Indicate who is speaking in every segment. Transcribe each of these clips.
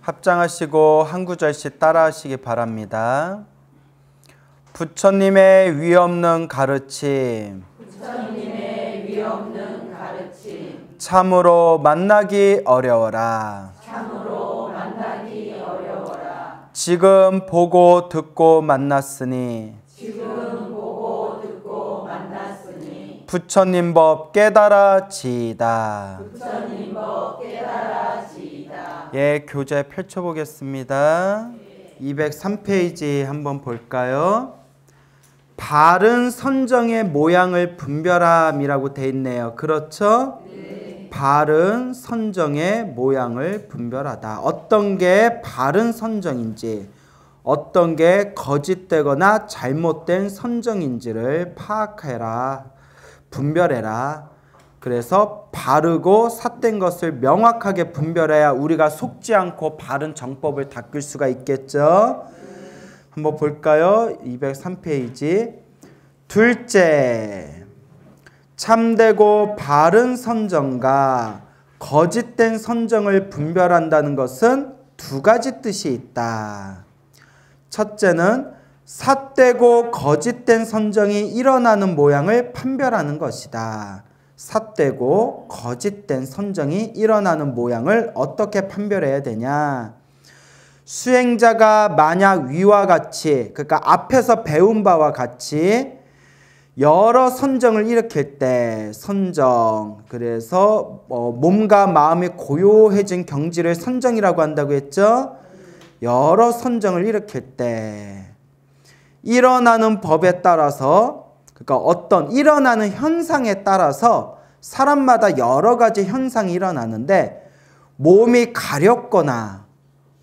Speaker 1: 합장하시고 한 구절씩 따라하시기 바랍니다. 부처님의 위없는 가르침, 참으로 만나기 어려워라. 지금 보고 듣고 만났으니 부처님 법 깨달아지이다. 예, 교재 펼쳐보겠습니다. 203페이지 한번 볼까요? 바른 선정의 모양을 분별함이라고 돼 있네요. 그렇죠? 네. 바른 선정의 모양을 분별하다. 어떤 게 바른 선정인지, 어떤 게 거짓되거나 잘못된 선정인지를 파악해라, 분별해라. 그래서 바르고 삿된 것을 명확하게 분별해야 우리가 속지 않고 바른 정법을 닦을 수가 있겠죠. 한번 볼까요? 203페이지. 둘째, 참되고 바른 선정과 거짓된 선정을 분별한다는 것은 두 가지 뜻이 있다. 첫째는 삿되고 거짓된 선정이 일어나는 모양을 판별하는 것이다. 삿되고 거짓된 선정이 일어나는 모양을 어떻게 판별해야 되냐? 수행자가 만약 위와 같이, 그러니까 앞에서 배운 바와 같이 여러 선정을 일으킬 때, 선정, 그래서 몸과 마음이 고요해진 경지를 선정이라고 한다고 했죠? 여러 선정을 일으킬 때 일어나는 법에 따라서, 그러니까 어떤 일어나는 현상에 따라서 사람마다 여러 가지 현상이 일어나는데, 몸이 가렵거나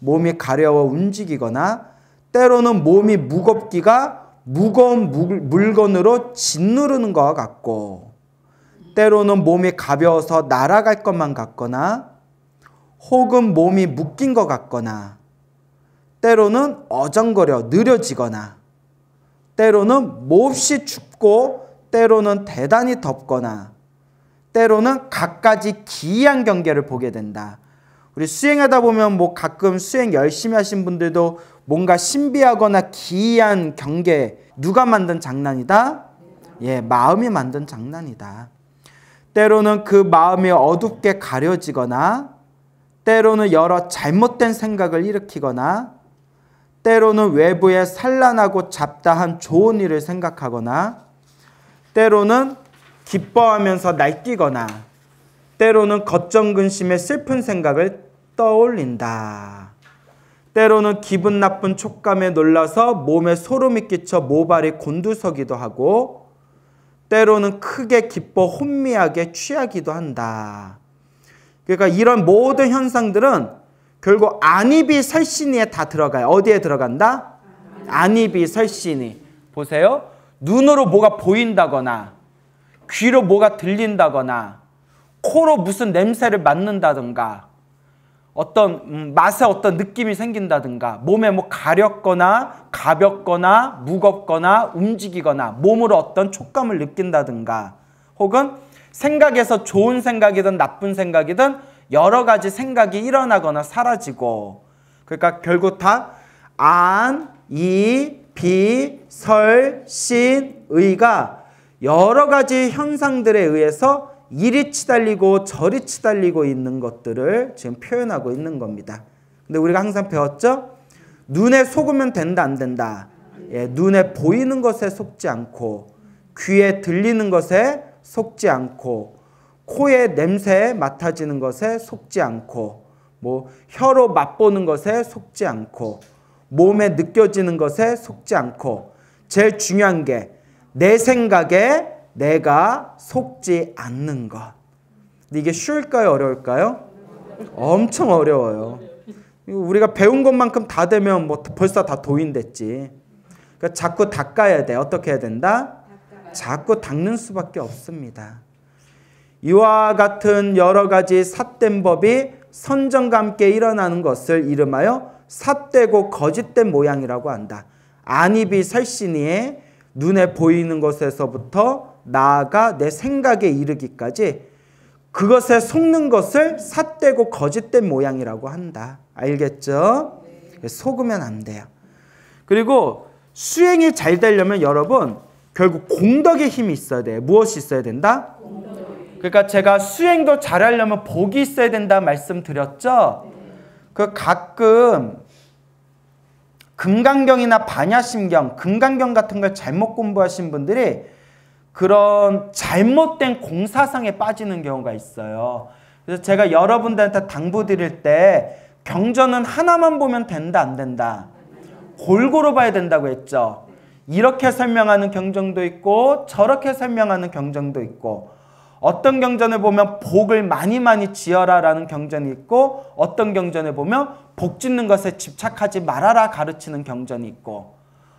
Speaker 1: 몸이 가려워 움직이거나, 때로는 몸이 무겁기가 무거운 물건으로 짓누르는 것과 같고, 때로는 몸이 가벼워서 날아갈 것만 같거나, 혹은 몸이 묶인 것 같거나, 때로는 어정거려 느려지거나, 때로는 몹시 춥고 때로는 대단히 덥거나, 때로는 갖가지 기이한 경계를 보게 된다. 우리 수행하다 보면 뭐 가끔 수행 열심히 하신 분들도 뭔가 신비하거나 기이한 경계, 누가 만든 장난이다? 예, 마음이 만든 장난이다. 때로는 그 마음이 어둡게 가려지거나, 때로는 여러 잘못된 생각을 일으키거나, 때로는 외부에 산란하고 잡다한 좋은 일을 생각하거나, 때로는 기뻐하면서 날뛰거나, 때로는 겉정근심에 슬픈 생각을 떠올린다. 때로는 기분 나쁜 촉감에 놀라서 몸에 소름이 끼쳐 모발이 곤두서기도 하고, 때로는 크게 기뻐 혼미하게 취하기도 한다. 그러니까 이런 모든 현상들은 결국 안이비 설신이에 다 들어가요. 어디에 들어간다? 안이비 설신이. 보세요. 눈으로 뭐가 보인다거나, 귀로 뭐가 들린다거나, 코로 무슨 냄새를 맡는다든가, 어떤 맛에 어떤 느낌이 생긴다든가, 몸에 뭐 가렵거나 가볍거나 무겁거나 움직이거나, 몸으로 어떤 촉감을 느낀다든가, 혹은 생각에서 좋은 생각이든 나쁜 생각이든 여러 가지 생각이 일어나거나 사라지고, 그러니까 결국 다 안, 이, 비, 설, 신, 의가 여러 가지 현상들에 의해서 이리 치달리고 저리 치달리고 있는 것들을 지금 표현하고 있는 겁니다. 근데 우리가 항상 배웠죠? 눈에 속으면 된다, 안 된다? 예, 눈에 보이는 것에 속지 않고, 귀에 들리는 것에 속지 않고, 코에 냄새에 맡아지는 것에 속지 않고, 뭐 혀로 맛보는 것에 속지 않고, 몸에 느껴지는 것에 속지 않고, 제일 중요한 게 내 생각에 내가 속지 않는 것. 근데 이게 쉬울까요? 어려울까요? 엄청 어려워요. 우리가 배운 것만큼 다 되면 뭐 벌써 다 도인됐지. 그러니까 자꾸 닦아야 돼. 어떻게 해야 된다? 자꾸 닦는 수밖에 없습니다. 이와 같은 여러 가지 삿된 법이 선정과 함께 일어나는 것을 이름하여 삿되고 거짓된 모양이라고 한다. 안입이 살신이에 눈에 보이는 것에서부터 나아가 내 생각에 이르기까지 그것에 속는 것을 삿되고 거짓된 모양이라고 한다. 알겠죠? 속으면 안 돼요. 그리고 수행이 잘 되려면 여러분 결국 공덕의 힘이 있어야 돼요. 무엇이 있어야 된다? 그러니까 제가 수행도 잘하려면 복이 있어야 된다 말씀드렸죠? 그 가끔 금강경이나 반야심경, 금강경 같은 걸 잘못 공부하신 분들이 그런 잘못된 공사상에 빠지는 경우가 있어요. 그래서 제가 여러분들한테 당부드릴 때 경전은 하나만 보면 된다 안 된다? 골고루 봐야 된다고 했죠. 이렇게 설명하는 경전도 있고 저렇게 설명하는 경전도 있고 어떤 경전을 보면 복을 많이 지어라 라는 경전이 있고 어떤 경전을 보면 복 짓는 것에 집착하지 말아라 가르치는 경전이 있고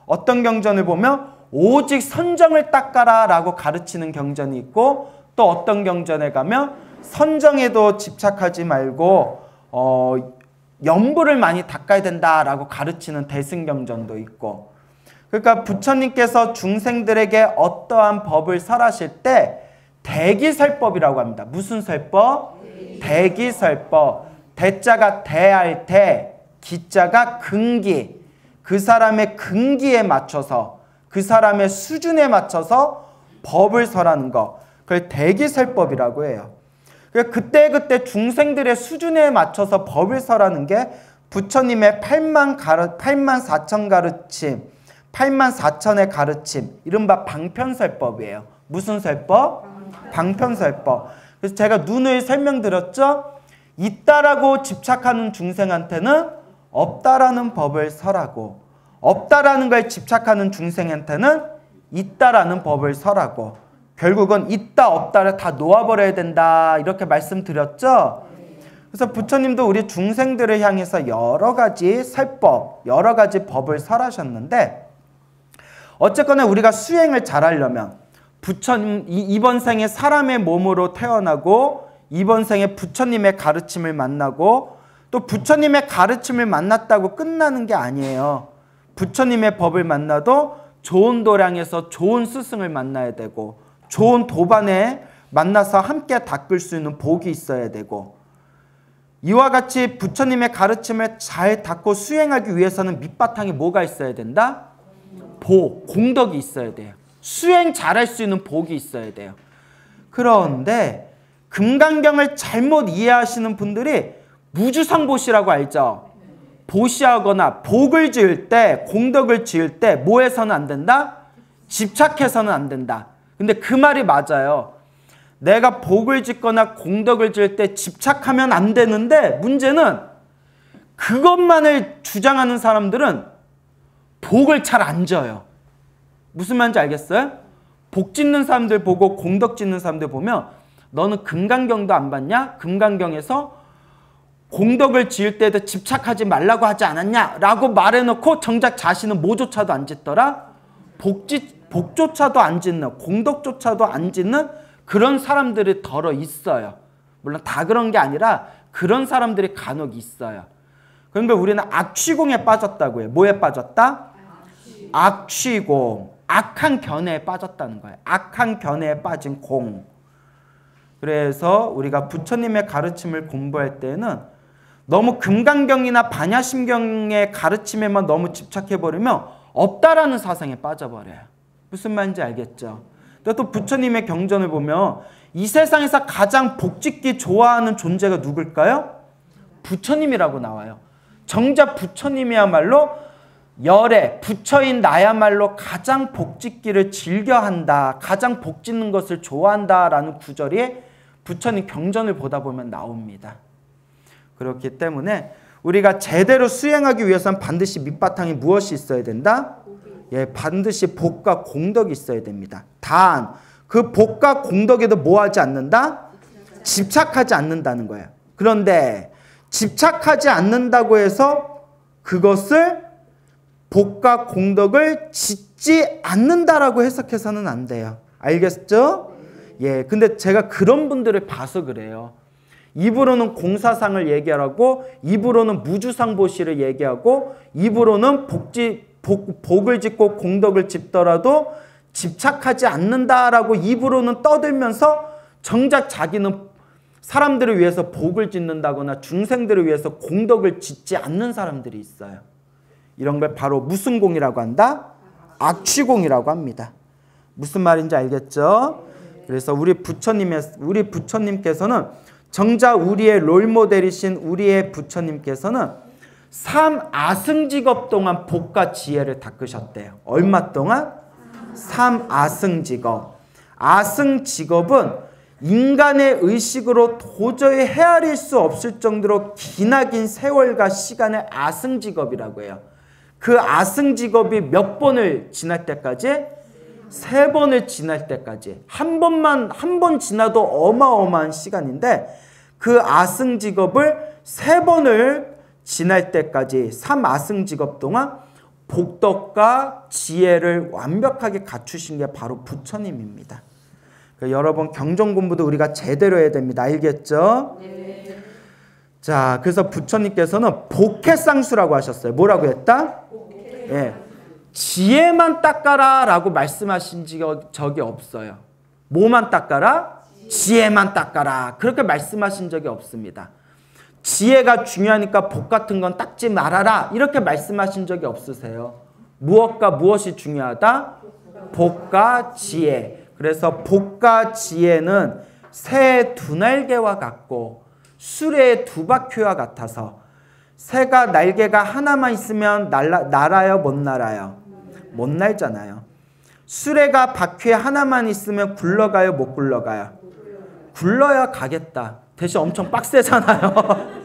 Speaker 1: 어떤 경전을 보면 오직 선정을 닦아라 라고 가르치는 경전이 있고 또 어떤 경전에 가면 선정에도 집착하지 말고 염불을 많이 닦아야 된다라고 가르치는 대승경전도 있고 그러니까 부처님께서 중생들에게 어떠한 법을 설하실 때 대기설법이라고 합니다. 무슨 설법? 대기설법. 대자가 대할 대, 기자가 근기. 그 사람의 근기에 맞춰서 그 사람의 수준에 맞춰서 법을 설하는 거. 그걸 대기설법이라고 해요. 그때 중생들의 수준에 맞춰서 법을 설하는 게 부처님의 8만 4천 가르침, 8만 4천의 가르침, 이른바 방편설법이에요. 무슨 설법? 방편설법. 그래서 제가 눈을 설명드렸죠? 있다라고 집착하는 중생한테는 없다라는 법을 설하고 없다라는 걸 집착하는 중생한테는 있다라는 법을 설하고 결국은 있다 없다를 다 놓아버려야 된다 이렇게 말씀드렸죠. 그래서 부처님도 우리 중생들을 향해서 여러 가지 설법, 여러 가지 법을 설하셨는데 어쨌거나 우리가 수행을 잘하려면 부처님 이번 생에 사람의 몸으로 태어나고 이번 생에 부처님의 가르침을 만나고 또 부처님의 가르침을 만났다고 끝나는 게 아니에요. 부처님의 법을 만나도 좋은 도량에서 좋은 스승을 만나야 되고 좋은 도반에 만나서 함께 닦을 수 있는 복이 있어야 되고 이와 같이 부처님의 가르침을 잘 닦고 수행하기 위해서는 밑바탕에 뭐가 있어야 된다? 복, 공덕이 있어야 돼요. 수행 잘할 수 있는 복이 있어야 돼요. 그런데 금강경을 잘못 이해하시는 분들이 무주상보시라고 알죠? 보시하거나 복을 지을 때, 공덕을 지을 때 뭐 해서는 안 된다? 집착해서는 안 된다. 근데 그 말이 맞아요. 내가 복을 짓거나 공덕을 지을 때 집착하면 안 되는데 문제는 그것만을 주장하는 사람들은 복을 잘 안 져요. 무슨 말인지 알겠어요? 복 짓는 사람들 보고 공덕 짓는 사람들 보면 너는 금강경도 안 봤냐? 금강경에서 공덕을 지을 때도 집착하지 말라고 하지 않았냐? 라고 말해놓고 정작 자신은 뭐조차도 안 짓더라? 복조차도 안 짓는, 공덕조차도 안 짓는 그런 사람들이 덜어 있어요. 물론 다 그런 게 아니라 그런 사람들이 간혹 있어요. 그런데 우리는 악취공에 빠졌다고 해요. 뭐에 빠졌다? 악취공. 악한 견해에 빠졌다는 거예요. 악한 견해에 빠진 공. 그래서 우리가 부처님의 가르침을 공부할 때는 너무 금강경이나 반야심경의 가르침에만 너무 집착해버리면 없다라는 사상에 빠져버려요. 무슨 말인지 알겠죠? 또 부처님의 경전을 보면 이 세상에서 가장 복짓기 좋아하는 존재가 누굴까요? 부처님이라고 나와요. 정작 부처님이야말로 열애, 부처인 나야말로 가장 복짓기를 즐겨한다. 가장 복짓는 것을 좋아한다라는 구절이 부처님 경전을 보다 보면 나옵니다. 그렇기 때문에 우리가 제대로 수행하기 위해서는 반드시 밑바탕에 무엇이 있어야 된다? 예, 반드시 복과 공덕이 있어야 됩니다. 단, 그 복과 공덕에도 뭐 하지 않는다? 집착하지 않는다는 거예요. 그런데 집착하지 않는다고 해서 그것을 복과 공덕을 짓지 않는다라고 해석해서는 안 돼요. 알겠죠? 예, 근데 제가 그런 분들을 봐서 그래요. 입으로는 공사상을 얘기하고 입으로는 무주상보시를 얘기하고 입으로는 복을 짓고 공덕을 짓더라도 집착하지 않는다라고 입으로는 떠들면서 정작 자기는 사람들을 위해서 복을 짓는다거나 중생들을 위해서 공덕을 짓지 않는 사람들이 있어요. 이런 걸 바로 무슨 공이라고 한다? 악취공이라고 합니다. 무슨 말인지 알겠죠? 그래서 우리 부처님께서는 정작 우리의 롤모델이신 우리의 부처님께서는 3아승직업 동안 복과 지혜를 닦으셨대요. 얼마 동안? 3아승직업. 아승직업은 인간의 의식으로 도저히 헤아릴 수 없을 정도로 기나긴 세월과 시간의 아승직업이라고 해요. 그 아승직업이 몇 번을 지날 때까지? 3번을 지날 때까지. 한 번 지나도 어마어마한 시간인데 그 아승직업을 3번을 지날 때까지 3아승직업 동안 복덕과 지혜를 완벽하게 갖추신 게 바로 부처님입니다. 그러니까 여러분 경전 공부도 우리가 제대로 해야 됩니다. 알겠죠? 네. 자, 그래서 부처님께서는 복해쌍수라고 하셨어요. 뭐라고 했다? 예, 지혜만 닦아라 라고 말씀하신 적이 없어요. 뭐만 닦아라? 지혜만 닦아라. 그렇게 말씀하신 적이 없습니다. 지혜가 중요하니까 복 같은 건 닦지 말아라 이렇게 말씀하신 적이 없으세요. 무엇과 무엇이 중요하다? 복과 지혜. 그래서 복과 지혜는 새의 2날개와 같고 수레의 2바퀴와 같아서 새가 날개가 하나만 있으면 날아요? 못 날아요? 못 날잖아요. 수레가 바퀴에 하나만 있으면 굴러가요? 못 굴러가요? 굴러야 가겠다. 대신 엄청 빡세잖아요.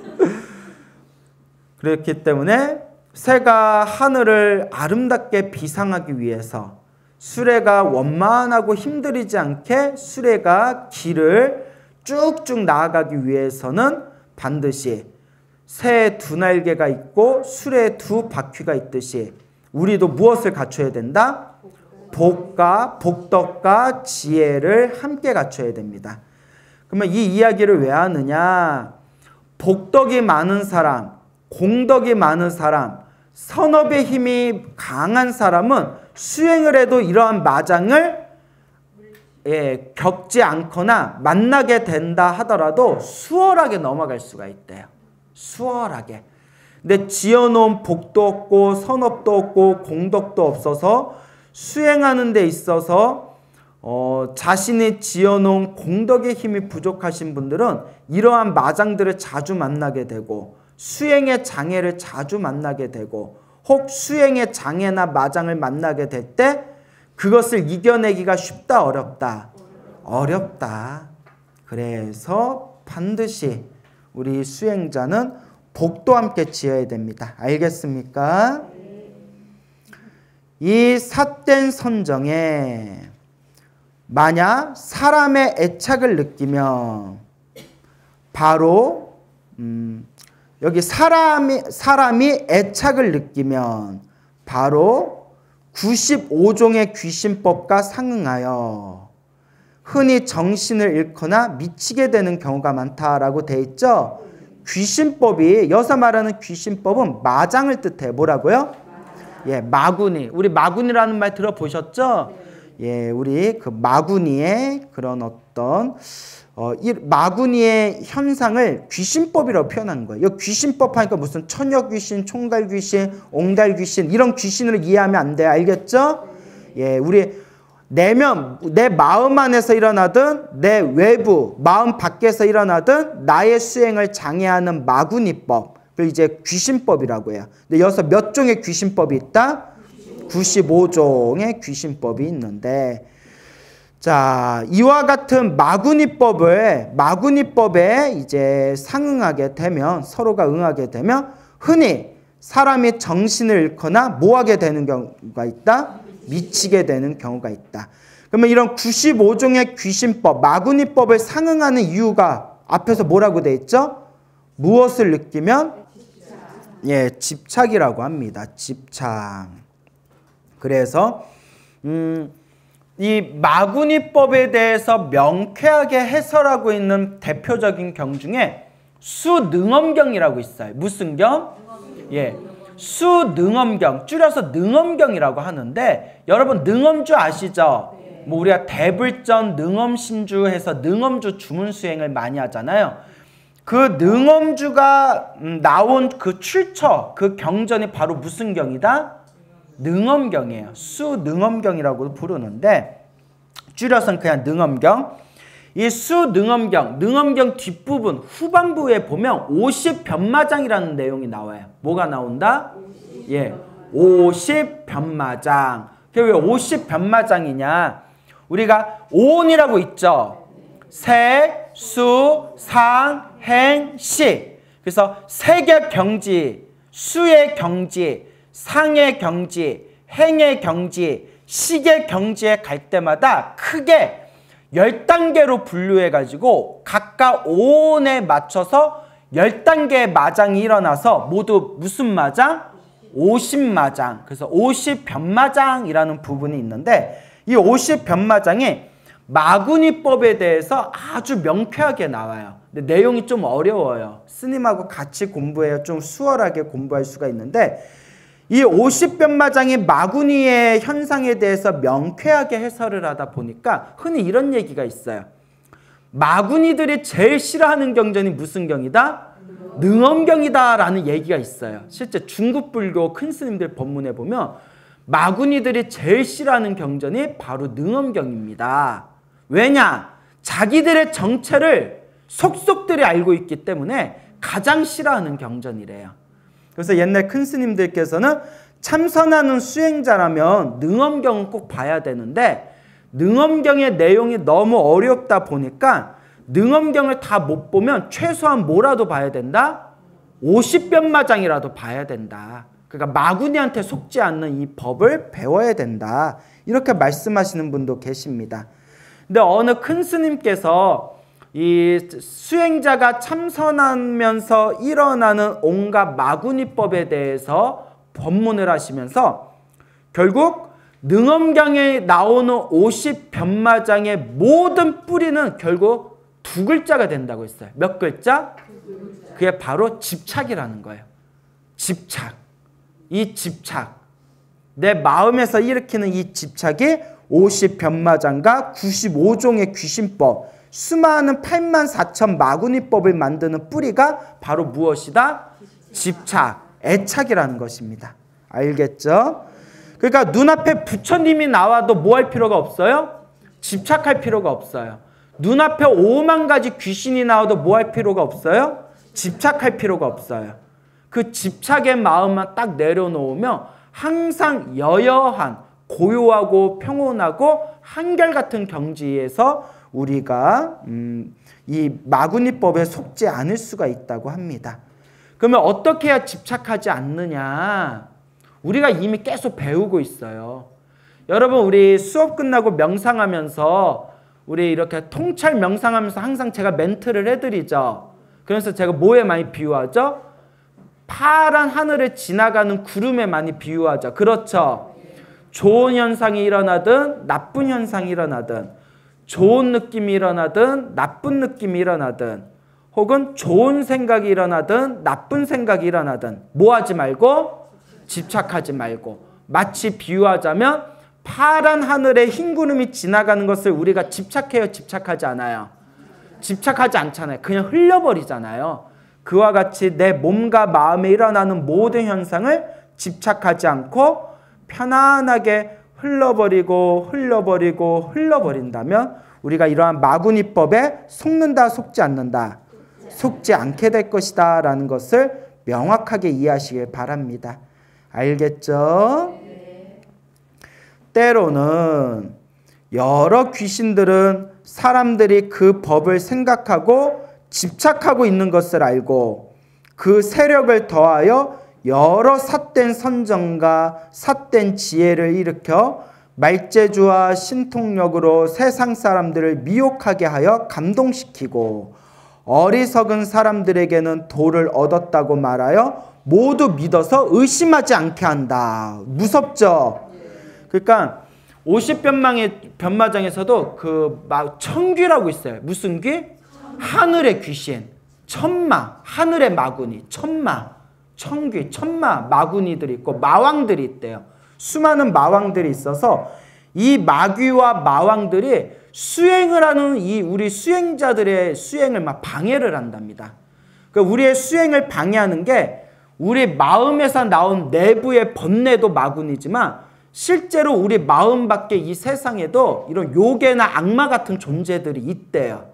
Speaker 1: 그렇기 때문에 새가 하늘을 아름답게 비상하기 위해서 수레가 원만하고 힘들이지 않게 수레가 길을 쭉쭉 나아가기 위해서는 반드시 새의 2날개가 있고 수레의 2바퀴가 있듯이 우리도 무엇을 갖춰야 된다? 복덕과 지혜를 함께 갖춰야 됩니다. 그러면 이 이야기를 왜 하느냐? 복덕이 많은 사람, 공덕이 많은 사람, 선업의 힘이 강한 사람은 수행을 해도 이러한 마장을 겪지 않거나 만나게 된다 하더라도 수월하게 넘어갈 수가 있대요. 수월하게. 근데 지어놓은 복도 없고 선업도 없고 공덕도 없어서 수행하는 데 있어서 자신이 지어놓은 공덕의 힘이 부족하신 분들은 이러한 마장들을 자주 만나게 되고 수행의 장애를 자주 만나게 되고 혹 수행의 장애나 마장을 만나게 될 때 그것을 이겨내기가 쉽다 어렵다? 어렵다. 그래서 반드시 우리 수행자는 복도 함께 지어야 됩니다. 알겠습니까? 이 삿된 선정에 만약 사람의 애착을 느끼면 바로 여기 사람이 애착을 느끼면 바로 95종의 귀신법과 상응하여 흔히 정신을 잃거나 미치게 되는 경우가 많다라고 돼 있죠. 귀신법이 여기서 말하는 귀신법은 마장을 뜻해. 뭐라고요? 예, 마구니. 우리 마구니라는 말 들어보셨죠? 예, 우리 그 마구니의 그런 어떤 이 마구니의 현상을 귀신법이라고 표현하는 거예요. 이 귀신법 하니까 무슨 처녀 귀신, 총갈 귀신, 옹달 귀신 이런 귀신으로 이해하면 안 돼요. 알겠죠? 예, 우리 내 마음 안에서 일어나든 내 외부 마음 밖에서 일어나든 나의 수행을 장애하는 마구니법, 그걸 이제 귀신법이라고 해요. 근데 여기서 몇 종의 귀신법이 있다? 95종의 귀신법이 있는데, 자, 이와 같은 마구니법에 이제 상응하게 되면, 서로가 응하게 되면 흔히 사람이 정신을 잃거나 뭐하게 되는 경우가 있다? 미치게 되는 경우가 있다. 그러면 이런 95종의 귀신법, 마구니법을 상응하는 이유가 앞에서 뭐라고 돼 있죠? 무엇을 느끼면? 예, 집착이라고 합니다. 집착. 그래서 이 마구니법에 대해서 명쾌하게 해설하고 있는 대표적인 경 중에 수능엄경이라고 있어요. 무슨 경? 예, 수능엄경, 줄여서 능엄경이라고 하는데, 여러분 능엄주 아시죠? 뭐 우리가 대불전, 능엄신주 해서 능엄주 주문 수행을 많이 하잖아요. 그 능엄주가 나온 그 출처, 그 경전이 바로 무슨 경이다? 능엄경이에요. 수능엄경이라고 부르는데, 줄여서는 그냥 능엄경. 이 수능엄경, 능엄경 뒷부분 후반부에 보면 50변마장이라는 내용이 나와요. 뭐가 나온다? 예, 50변마장. 그게 왜 50변마장이냐? 우리가 오온이라고 있죠. 색, 수, 상, 행, 시. 그래서 색의 경지, 수의 경지, 상의 경지, 행의 경지, 식의 경지에 갈 때마다 크게 10단계로 분류해가지고 각각 오온에 맞춰서 10단계의 마장이 일어나서 모두 무슨 마장? 50마장. 그래서 50변마장이라는 부분이 있는데, 이 50변마장이 마구니법에 대해서 아주 명쾌하게 나와요. 근데 내용이 좀 어려워요. 스님하고 같이 공부해야 좀 수월하게 공부할 수가 있는데, 이 50변마장이 마구니의 현상에 대해서 명쾌하게 해설을 하다 보니까 흔히 이런 얘기가 있어요. 마구니들이 제일 싫어하는 경전이 무슨 경이다? 능엄경이다 라는 얘기가 있어요. 실제 중국 불교 큰 스님들 법문에 보면 마구니들이 제일 싫어하는 경전이 바로 능엄경입니다. 왜냐? 자기들의 정체를 속속들이 알고 있기 때문에 가장 싫어하는 경전이래요. 그래서 옛날 큰 스님들께서는 참선하는 수행자라면 능엄경은 꼭 봐야 되는데, 능엄경의 내용이 너무 어렵다 보니까 능엄경을 다 못 보면 최소한 뭐라도 봐야 된다? 50변마장이라도 봐야 된다. 그러니까 마구니한테 속지 않는 이 법을 배워야 된다. 이렇게 말씀하시는 분도 계십니다. 근데 어느 큰 스님께서 이 수행자가 참선하면서 일어나는 온갖 마구니법에 대해서 법문을 하시면서 결국 능엄경에 나오는 50변마장의 모든 뿌리는 결국 두 글자가 된다고 했어요. 몇 글자? 그게 바로 집착이라는 거예요. 집착. 이 집착. 내 마음에서 일으키는 이 집착이 50변마장과 95종의 귀신법, 수많은 84,000 마구니법을 만드는 뿌리가 바로 무엇이다? 집착, 애착이라는 것입니다. 알겠죠? 그러니까 눈앞에 부처님이 나와도 뭐 할 필요가 없어요? 집착할 필요가 없어요. 눈앞에 5만 가지 귀신이 나와도 뭐 할 필요가 없어요? 집착할 필요가 없어요. 그 집착의 마음만 딱 내려놓으면 항상 여여한, 고요하고 평온하고 한결같은 경지에서 우리가 이 마구니법에 속지 않을 수가 있다고 합니다. 그러면 어떻게 해야 집착하지 않느냐? 우리가 이미 계속 배우고 있어요. 여러분, 우리 수업 끝나고 명상하면서 우리 이렇게 통찰 명상하면서 항상 제가 멘트를 해드리죠. 그래서 제가 뭐에 많이 비유하죠? 파란 하늘에 지나가는 구름에 많이 비유하죠. 그렇죠? 좋은 현상이 일어나든 나쁜 현상이 일어나든, 좋은 느낌이 일어나든 나쁜 느낌이 일어나든, 혹은 좋은 생각이 일어나든 나쁜 생각이 일어나든 뭐 하지 말고? 집착하지 말고. 마치 비유하자면 파란 하늘에 흰 구름이 지나가는 것을 우리가 집착해요? 집착하지 않아요? 집착하지 않잖아요. 그냥 흘려버리잖아요. 그와 같이 내 몸과 마음에 일어나는 모든 현상을 집착하지 않고 편안하게 흘러버린다면 우리가 이러한 마구니법에 속는다, 속지 않는다? 속지 않게 될 것이다 라는 것을 명확하게 이해하시길 바랍니다. 알겠죠? 때로는 여러 귀신들은 사람들이 그 법을 생각하고 집착하고 있는 것을 알고 그 세력을 더하여 여러 삿된 선정과 삿된 지혜를 일으켜 말재주와 신통력으로 세상 사람들을 미혹하게 하여 감동시키고 어리석은 사람들에게는 도를 얻었다고 말하여 모두 믿어서 의심하지 않게 한다. 무섭죠? 그러니까 50변망의 변마장에서도 그 천귀라고 있어요. 무슨 귀? 하늘의 귀신. 천마, 하늘의 마구니, 천마, 천귀, 천마, 마구니들이 있고 마왕들이 있대요. 수많은 마왕들이 있어서 이 마귀와 마왕들이 수행을 하는 이 우리 수행자들의 수행을 막 방해를 한답니다. 그러니까 우리의 수행을 방해하는 게 우리 마음에서 나온 내부의 번뇌도 마군이지만 실제로 우리 마음 밖에 이 세상에도 이런 요괴나 악마 같은 존재들이 있대요.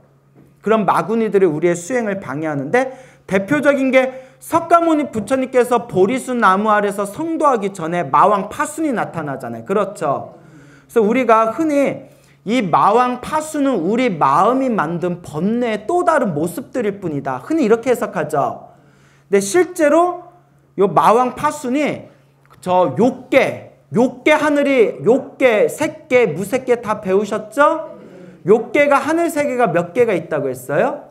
Speaker 1: 그런 마구니들이 우리의 수행을 방해하는데 대표적인 게 석가모니 부처님께서 보리수 나무 아래서 성도하기 전에 마왕 파순이 나타나잖아요. 그렇죠. 그래서 우리가 흔히 이 마왕 파수는 우리 마음이 만든 번뇌의 또 다른 모습들일 뿐이다. 흔히 이렇게 해석하죠. 근데 실제로 이 마왕 파수는 저 욕계 하늘이 욕계, 색계, 무색계 다 배우셨죠? 욕계가 하늘 세계가 몇 개가 있다고 했어요?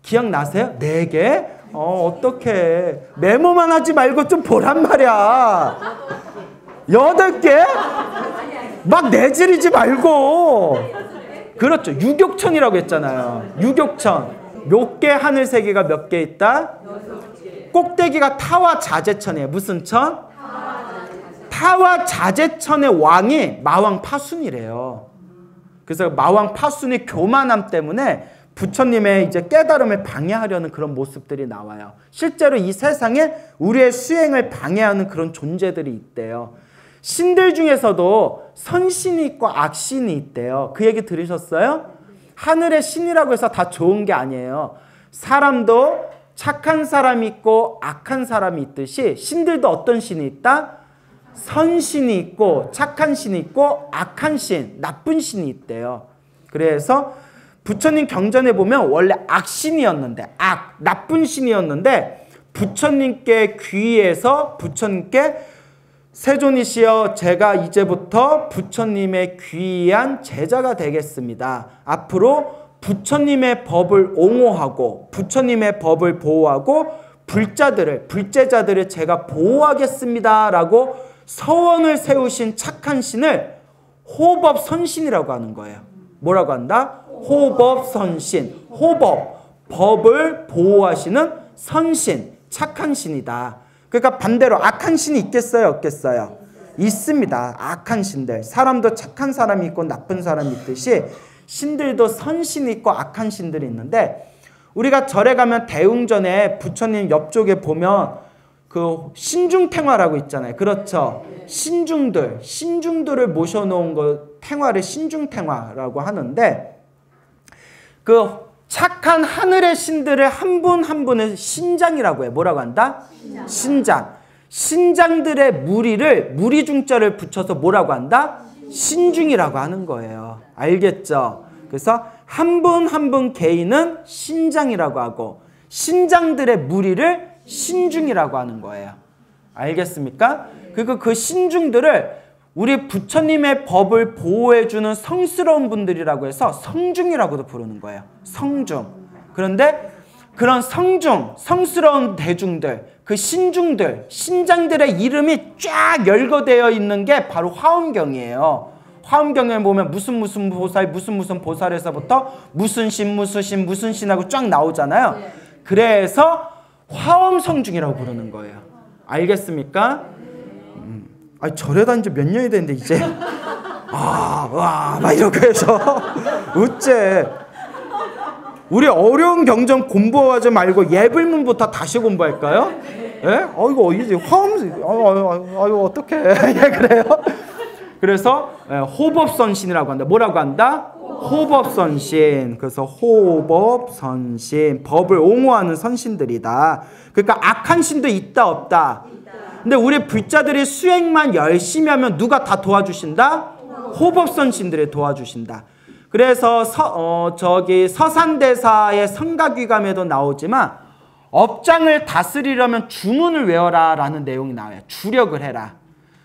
Speaker 1: 기억나세요? 4개? 어떡해. 메모만 하지 말고 좀 보란 말이야. 8개? 막 내지르지 말고. 그렇죠. 유격천이라고 했잖아요. 유격천. 욕계 하늘 세계가 몇 개 있다? 꼭대기가 타와 자제천이에요. 무슨 천? 타와 자제천의 왕이 마왕 파순이래요. 그래서 마왕 파순의 교만함 때문에 부처님의 이제 깨달음을 방해하려는 그런 모습들이 나와요. 실제로 이 세상에 우리의 수행을 방해하는 그런 존재들이 있대요. 신들 중에서도 선신이 있고 악신이 있대요. 그 얘기 들으셨어요? 하늘의 신이라고 해서 다 좋은 게 아니에요. 사람도 착한 사람이 있고 악한 사람이 있듯이 신들도 어떤 신이 있다? 선신이 있고 착한 신이 있고 악한 신, 나쁜 신이 있대요. 그래서 부처님 경전에 보면 원래 악신이었는데 나쁜 신이었는데 부처님께 귀의해서 부처님께 세존이시여 제가 이제부터 부처님의 귀의한 제자가 되겠습니다. 앞으로 부처님의 법을 옹호하고 부처님의 법을 보호하고 불제자들을 제가 보호하겠습니다 라고 서원을 세우신 착한 신을 호법선신이라고 하는 거예요. 뭐라고 한다? 호법선신. 호법, 법을 보호하시는 선신, 착한 신이다. 그러니까 반대로 악한 신이 있겠어요? 없겠어요? 있습니다. 악한 신들. 사람도 착한 사람이 있고 나쁜 사람이 있듯이 신들도 선신이 있고 악한 신들이 있는데 우리가 절에 가면 대웅전에 부처님 옆쪽에 보면 그 신중탱화라고 있잖아요. 그렇죠. 신중들을 모셔놓은 거 탱화를 신중탱화라고 하는데 그 착한 하늘의 신들을 한 분 한 분을 신장이라고 해요. 뭐라고 한다? 신장. 신장들의 무리중자를 붙여서 뭐라고 한다? 신중이라고 하는 거예요. 알겠죠? 그래서 한 분 한 분 개인은 신장이라고 하고 신장들의 무리를 신중이라고 하는 거예요. 알겠습니까? 그리고 그 신중들을 우리 부처님의 법을 보호해주는 성스러운 분들이라고 해서 성중이라고도 부르는 거예요. 성중. 그런데 그런 성스러운 대중들, 그 신중들, 신장들의 이름이 쫙 열거되어 있는 게 바로 화엄경이에요. 화엄경에 보면 무슨 보살, 무슨 보살에서부터 무슨 신하고 쫙 나오잖아요. 그래서 화엄성중이라고 부르는 거예요. 알겠습니까? 절에 다닌 지 몇 년이 됐는데 이제 막 이렇게 해서 어째 우리 어려운 경전 공부하지 말고 예불문부터 다시 공부할까요? 예? 이거 이제 어떡해. 예, 그래요? 그래서 호법선신이라고 한다. 뭐라고 한다? 호법선신. 그래서 호법선신. 법을 옹호하는 선신들이다. 그러니까 악한 신도 있다 없다? 근데 우리 불자들이 수행만 열심히 하면 누가 다 도와주신다? 호법선신들이 도와주신다. 그래서 서산대사의 성가귀감에도 나오지만 업장을 다스리려면 주문을 외워라 라는 내용이 나와요. 주력을 해라.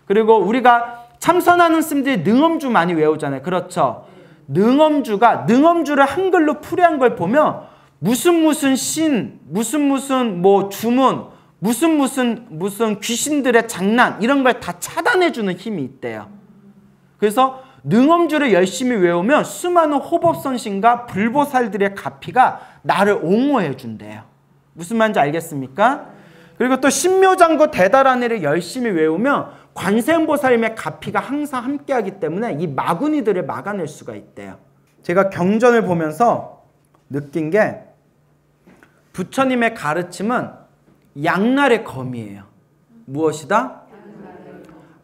Speaker 1: 그리고 우리가 참선하는 스님들이 능엄주 많이 외우잖아요. 그렇죠? 능엄주를 한글로 풀이한 걸 보면 무슨 신, 무슨 뭐 주문, 무슨 귀신들의 장난 이런 걸 다 차단해주는 힘이 있대요. 그래서 능엄주를 열심히 외우면 수많은 호법선신과 불보살들의 가피가 나를 옹호해 준대요. 무슨 말인지 알겠습니까? 그리고 또 신묘장구 대다라니를 열심히 외우면 관세음보살님의 가피가 항상 함께하기 때문에 이 마구니들을 막아낼 수가 있대요. 제가 경전을 보면서 느낀 게 부처님의 가르침은 양날의 검이에요. 무엇이다?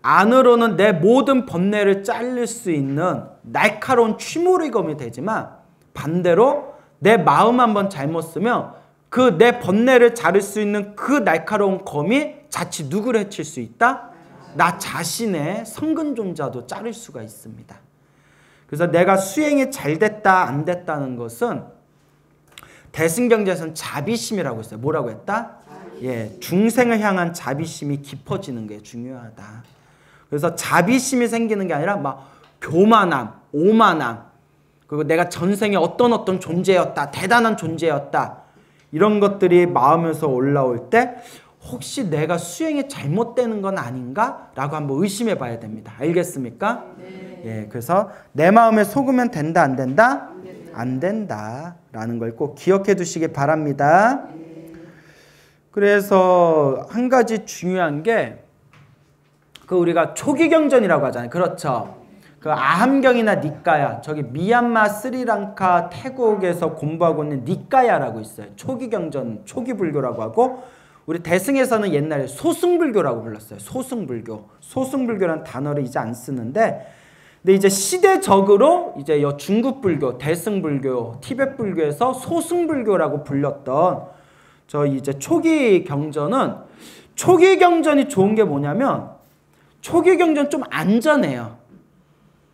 Speaker 1: 안으로는 내 모든 번뇌를 자를 수 있는 날카로운 취무의 검이 되지만 반대로 내 마음 한번 잘못 쓰면 그 내 번뇌를 자를 수 있는 그 날카로운 검이 자칫 누구를 해칠 수 있다? 나 자신의 성근존자도 자를 수가 있습니다. 그래서 내가 수행이 잘 됐다 안 됐다는 것은 대승경제에서는 자비심이라고 했어요. 뭐라고 했다? 예, 중생을 향한 자비심이 깊어지는 게 중요하다. 그래서 자비심이 생기는 게 아니라 막 교만함, 오만함, 그리고 내가 전생에 어떤 존재였다, 대단한 존재였다, 이런 것들이 마음에서 올라올 때 혹시 내가 수행이 잘못되는 건 아닌가? 라고 한번 의심해 봐야 됩니다. 알겠습니까? 네. 예, 그래서 내 마음에 속으면 된다, 안 된다? 안 된다 라는 걸 꼭 기억해 두시기 바랍니다. 그래서 한 가지 중요한 게 그 우리가 초기경전이라고 하잖아요. 그렇죠. 그 아함경이나 니까야, 저기 미얀마, 스리랑카, 태국에서 공부하고 있는 니까야라고 있어요. 초기경전, 초기불교라고 하고, 우리 대승에서는 옛날에 소승불교라고 불렀어요. 소승불교. 소승불교라는 단어를 이제 안 쓰는데, 근데 이제 시대적으로 이제 중국불교, 대승불교, 티벳불교에서 소승불교라고 불렸던 저 이제 초기경전은, 초기경전이 좋은 게 뭐냐면 초기경전 좀 안전해요.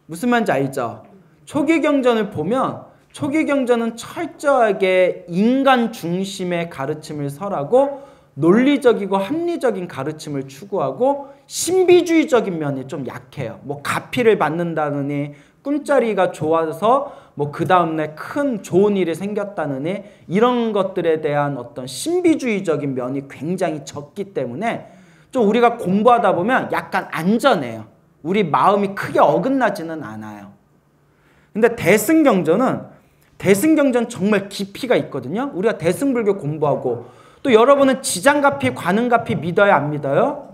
Speaker 1: 무슨 말인지 알죠? 초기경전을 보면 초기경전은 철저하게 인간 중심의 가르침을 설하고 논리적이고 합리적인 가르침을 추구하고 신비주의적인 면이 좀 약해요. 뭐 가피를 받는다느니, 꿈자리가 좋아서 뭐 그 다음날 큰 좋은 일이 생겼다느니, 이런 것들에 대한 어떤 신비주의적인 면이 굉장히 적기 때문에 좀 우리가 공부하다 보면 약간 안전해요. 우리 마음이 크게 어긋나지는 않아요. 근데 대승경전 정말 깊이가 있거든요. 우리가 대승불교 공부하고, 또 여러분은 지장가피, 관음가피 믿어요, 안 믿어요?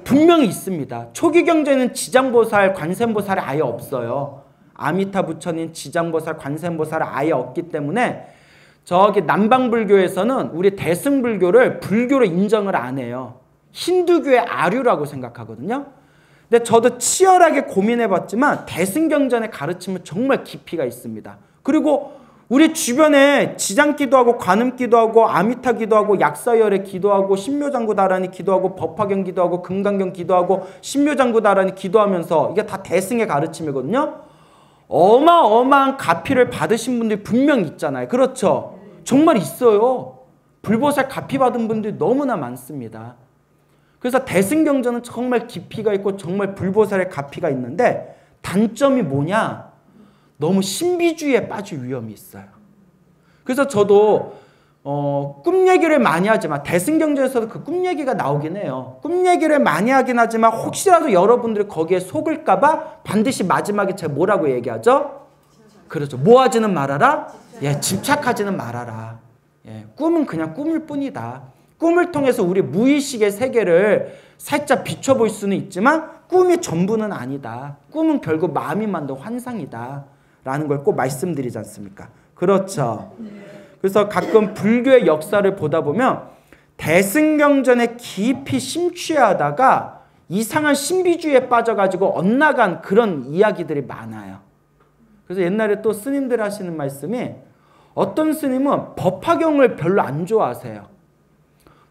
Speaker 1: 분명히 있습니다. 초기경전에는 지장보살, 관세음보살이 아예 없어요. 아미타 부처님, 지장보살, 관세음보살이 아예 없기 때문에 저기 남방불교에서는 우리 대승불교를 불교로 인정을 안 해요. 힌두교의 아류라고 생각하거든요. 근데 저도 치열하게 고민해봤지만 대승경전의 가르침은 정말 깊이가 있습니다. 그리고 우리 주변에 지장기도하고 관음기도하고 아미타 기도하고 약사열애 기도하고 신묘장구다라니 기도하고 법화경 기도하고 금강경 기도하고 신묘장구다라니 기도하면서 이게 다 대승의 가르침이거든요. 어마어마한 가피를 받으신 분들이 분명히 있잖아요. 그렇죠? 정말 있어요. 불보살 가피 받은 분들이 너무나 많습니다. 그래서 대승경전은 정말 깊이가 있고 정말 불보살의 가피가 있는데 단점이 뭐냐? 너무 신비주의에 빠질 위험이 있어요. 그래서 저도 꿈 얘기를 많이 하지만 대승경전에서도 그 꿈 얘기가 나오긴 해요. 꿈 얘기를 많이 하긴 하지만 혹시라도 여러분들이 거기에 속을까 봐 반드시 마지막에 제가 뭐라고 얘기하죠? 그렇죠. 뭐 하지는 말아라? 예, 집착하지는 말아라. 예, 꿈은 그냥 꿈일 뿐이다. 꿈을 통해서 우리 무의식의 세계를 살짝 비춰볼 수는 있지만 꿈이 전부는 아니다. 꿈은 결국 마음이 만든 환상이다. 라는 걸 꼭 말씀드리지 않습니까? 그렇죠. 그래서 가끔 불교의 역사를 보다 보면 대승경전에 깊이 심취하다가 이상한 신비주의에 빠져가지고 엇나간 그런 이야기들이 많아요. 그래서 옛날에 또 스님들 하시는 말씀이, 어떤 스님은 법화경을 별로 안 좋아하세요.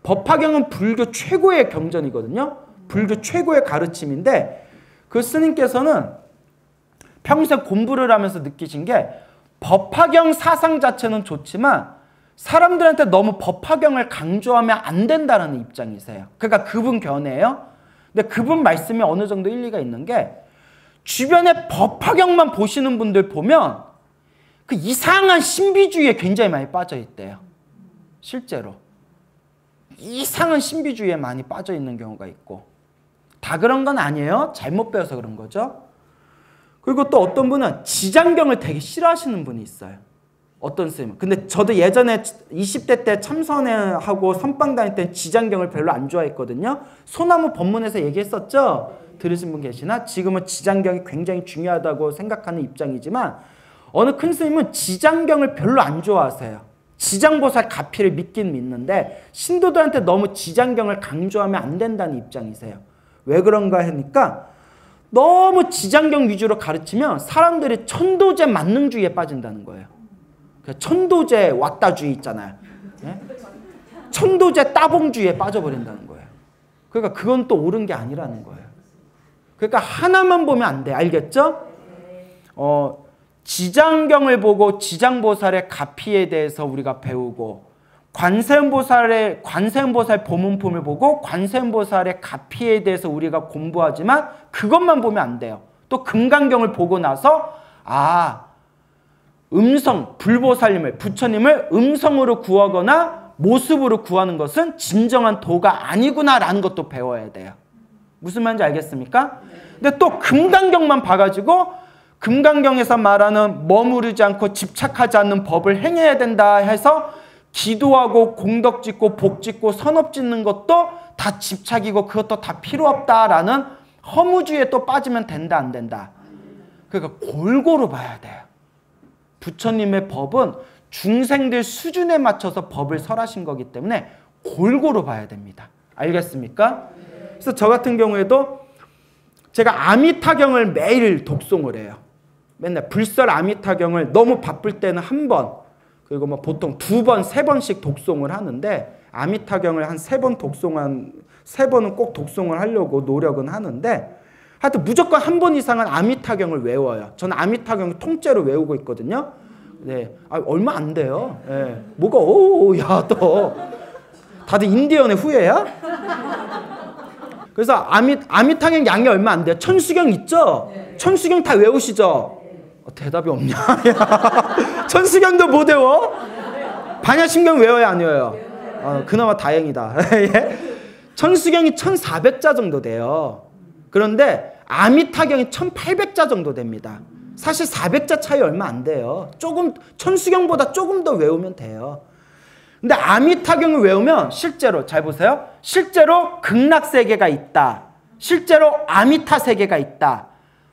Speaker 1: 법화경은 불교 최고의 경전이거든요. 불교 최고의 가르침인데 그 스님께서는 평생 공부를 하면서 느끼신 게 법화경 사상 자체는 좋지만 사람들한테 너무 법화경을 강조하면 안 된다는 입장이세요. 그러니까 그분 견해예요. 근데 그분 말씀이 어느 정도 일리가 있는 게, 주변에 법화경만 보시는 분들 보면 그 이상한 신비주의에 굉장히 많이 빠져 있대요. 실제로. 이상한 신비주의에 많이 빠져 있는 경우가 있고, 다 그런 건 아니에요. 잘못 배워서 그런 거죠. 그리고 또 어떤 분은 지장경을 되게 싫어하시는 분이 있어요. 어떤 선생님은. 근데 저도 예전에 20대 때 참선하고 선방 다닐 때 지장경을 별로 안 좋아했거든요. 소나무 법문에서 얘기했었죠? 들으신 분 계시나? 지금은 지장경이 굉장히 중요하다고 생각하는 입장이지만 어느 큰 스님은 지장경을 별로 안 좋아하세요. 지장보살 가피를 믿긴 믿는데 신도들한테 너무 지장경을 강조하면 안 된다는 입장이세요. 왜 그런가 하니까 너무 지장경 위주로 가르치면 사람들이 천도제 만능주의에 빠진다는 거예요. 천도제 왔다주의 있잖아요. 네? 천도제 따봉주의에 빠져버린다는 거예요. 그러니까 그건 또 옳은 게 아니라는 거예요. 그러니까 하나만 보면 안 돼. 알겠죠? 지장경을 보고 지장보살의 가피에 대해서 우리가 배우고 관세음보살 보문품을 보고 관세음보살의 가피에 대해서 우리가 공부하지만 그것만 보면 안 돼요. 또 금강경을 보고 나서 불보살님을 부처님을 음성으로 구하거나 모습으로 구하는 것은 진정한 도가 아니구나라는 것도 배워야 돼요. 무슨 말인지 알겠습니까? 근데 또 금강경만 봐가지고 금강경에서 말하는 머무르지 않고 집착하지 않는 법을 행해야 된다 해서 기도하고 공덕 짓고 복 짓고 선업 짓는 것도 다 집착이고 그것도 다 필요 없다라는 허무주의에 또 빠지면 된다 안 된다. 그러니까 골고루 봐야 돼요. 부처님의 법은 중생들 수준에 맞춰서 법을 설하신 거기 때문에 골고루 봐야 됩니다. 알겠습니까? 그래서 저 같은 경우에도 제가 아미타경을 매일 독송을 해요. 맨날 불설 아미타경을 너무 바쁠 때는 한 번, 그리고 뭐 보통 2번, 3번씩 독송을 하는데 아미타경을 한 3번은 꼭 독송을 하려고 노력은 하는데 하여튼 무조건 한 번 이상은 아미타경을 외워요. 저는 아미타경을 통째로 외우고 있거든요. 네, 얼마 안 돼요. 네. 뭐가 또 다들 인디언의 후예야? 그래서 아미타경 양이 얼마 안 돼요. 천수경 있죠? 천수경 다 외우시죠? 대답이 없냐? 천수경도 못 외워? 반야심경 외워요, 안 외워요? 그나마 다행이다. 천수경이 1400자 정도 돼요. 그런데 아미타경이 1800자 정도 됩니다. 사실 400자 차이 얼마 안 돼요. 천수경보다 조금 더 외우면 돼요. 근데 아미타경을 외우면 실제로 잘 보세요. 실제로 극락세계가 있다. 실제로 아미타 세계가 있다.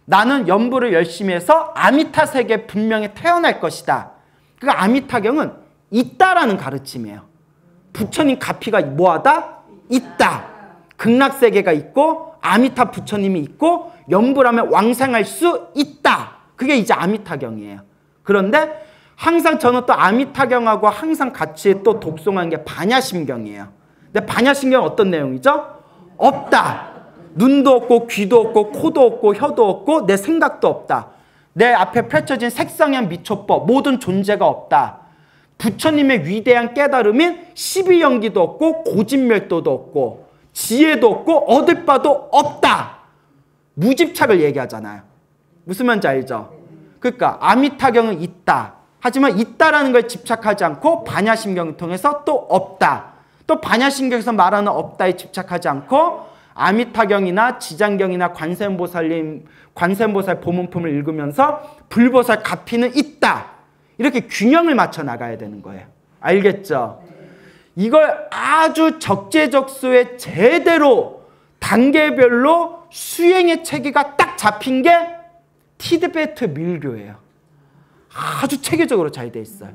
Speaker 1: 나는 연부를 열심히 해서 아미타 세계에 분명히 태어날 것이다. 그러니까 아미타경은 있다라는 가르침이에요. 부처님 가피가 뭐하다? 있다. 극락세계가 있고 아미타 부처님이 있고 연부라면 왕생할 수 있다. 그게 이제 아미타경이에요. 그런데 항상 저는 또 아미타경하고 항상 같이 또 독송하는 게 반야심경이에요. 근데 반야심경은 어떤 내용이죠? 없다. 눈도 없고 귀도 없고 코도 없고 혀도 없고 내 생각도 없다. 내 앞에 펼쳐진 색상현 미초법 모든 존재가 없다. 부처님의 위대한 깨달음인 12연기도 없고 고진멸도도 없고 지혜도 없고 얻을 바도 없다. 무집착을 얘기하잖아요. 무슨 말인지 알죠? 그러니까 아미타경은 있다. 하지만 있다라는 걸 집착하지 않고 반야심경을 통해서 또 없다. 또 반야심경에서 말하는 없다에 집착하지 않고 아미타경이나 지장경이나 관세음보살 보문품을 읽으면서 불보살 가피는 있다. 이렇게 균형을 맞춰 나가야 되는 거예요. 알겠죠? 이걸 아주 적재적소에 제대로 단계별로 수행의 체계가 딱 잡힌 게 티베트 밀교예요. 아주 체계적으로 잘 돼 있어요.